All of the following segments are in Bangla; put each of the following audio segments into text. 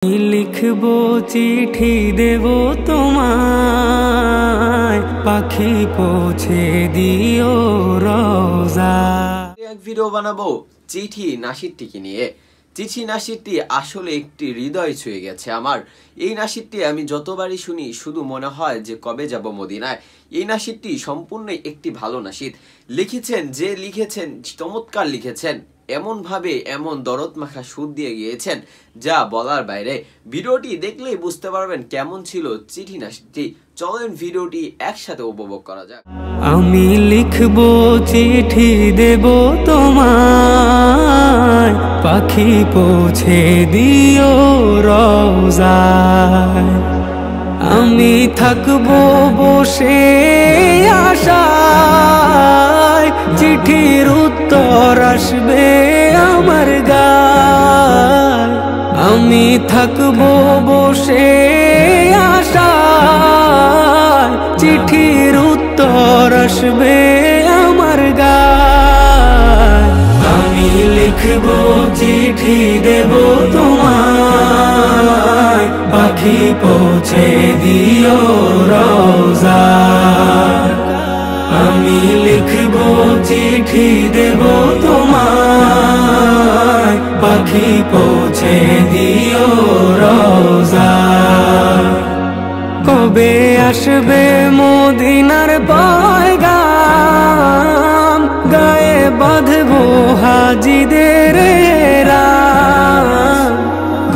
लिखबो चिठी देवो तुम्हारे पाखी पौঁছে दियो रोजा। एक ভিডিও বানাবো চিঠি নাশিদটিকে নিয়ে। চিঠি নাশিদটি আসলে একটি হৃদয় ছুঁয়ে গেছে আমার। এই নাশিদটি আমি যতবারই শুনি শুধু মনে হয় যে কবে যাব মদিনায়। এই নাশিদটি সম্পূর্ণ একটি ভালো নাশিদ। লিখেছেন যে লিখেছেন চমৎকার লিখেছেন, এমন ভাবে এমন দরদ মাখা সুর দিয়ে গিয়েছেন যা বলার বাইরে। ভিডিওটি দেখলেই বুঝতে পারবেন কেমন ছিল চিঠি নাশিদটি। চলেন ভিডিওটি একসাথে উপভোগ করা যাক। আমি লিখবো চিঠি দেব তোমায়, পাখি পৌঁছে দিও রওজায়। আমি থাকবো বসে আশায়, চিঠির উত্তর আসবে আমার গায়। আমি থাকবো বসে আশায়, চিঠির উত্তর আসবে আমার গায়। আমি লিখবো চিঠি দেব তোমায়, পাখি পৌঁছে দিও রওজায়। আমি লিখবো চিঠি দেব তোমায়, পাখি পৌঁছে দিও রওজায়। কবে আসবে মদিনার পয়গাম, গায়ে বাঁধবো হাজিদের রাম।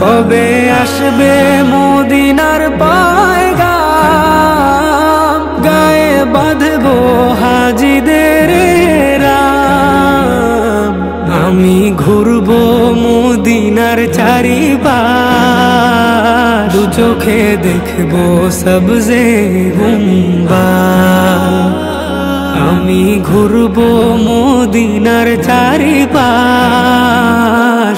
কবে আসবে মদিনার পয়গাম, গায়ে বাঁধবো হাজিদের রাম। আমি ঘুরবো মদিনার চারিপাশ, দু চোখে দেখবো সবজে গুম্বাদ। আমি ঘুরবো মদিনার চারিপাশ,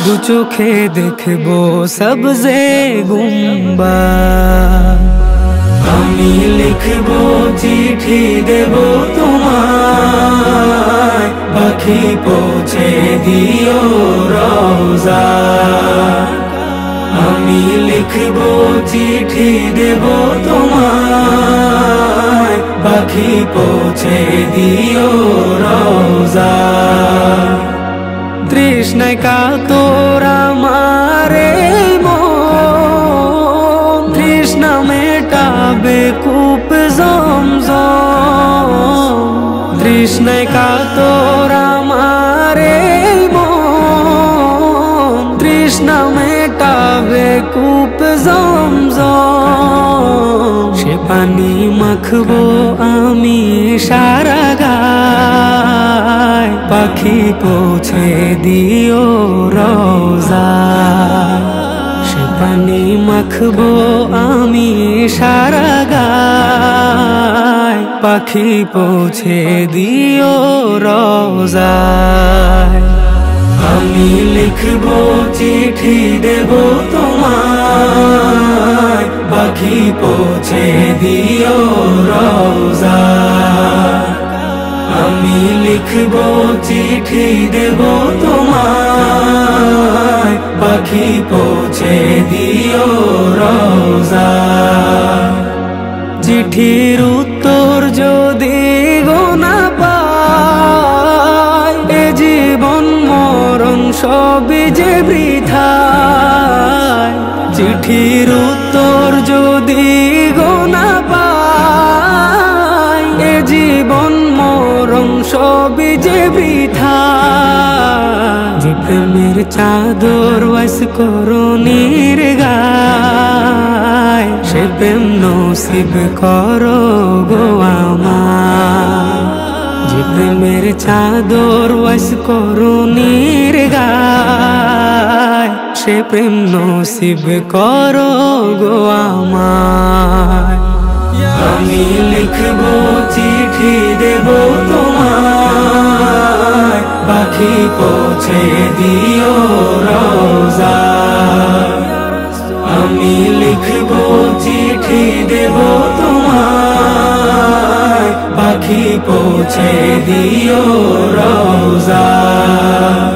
দু চোখে দেখবো সবজে গুম্বাদ। আমি লিখবো চিঠি দেব তোমায়, পাখি পৌঁছে দিও রওজায়। আমি লিখবো চিঠি দেব তোমায়, পাখি পৌঁছে দিও রওজায়। তৃষ্ণায় কাতর আমারে মন, তৃষ্ণা মেটাবে কূপ জমজম। তৃষ্ণায় কাতর আমারে মন, তৃষ্ণা মেটাবে কূপ জমজম। সে পানি মাখবো আমি সারা গায়, পাখি পৌঁছে দিও রওজায়। সে পানি মাখবো আমি সারা গায়, পাখি পৌঁছে দিও রওজায়। আমি লিখবো চিঠি দেব তোমায়, পাখি পৌঁছে দিও রওজায়। আমি লিখবো চিঠি দেব তোমায়, পাখি পৌঁছে দিও রওজায়। চিঠির উত্তর যদি গোনা পাই, এ জীবন মরণ সবই যে বৃথায়। চিঠির উত্তর যদি গোনা পাই, এ জীবন মরণ সবই যে বৃথায়। যে প্রেমের চাদর ওয়াস করুণীর গায়, সে প্রেম নসিব করো গো আমার। যে প্রেমের চাদর ওয়াস করুণীর গায়, সে প্রেম নসিব করো গো আমার। আমি লিখবো চিঠি দেব তোমায়, পাখি পৌঁছে দিও রওজায়। আমি লিখবো চিঠি দেব তোমায়, পাখি পৌঁছে দিও রওজায়।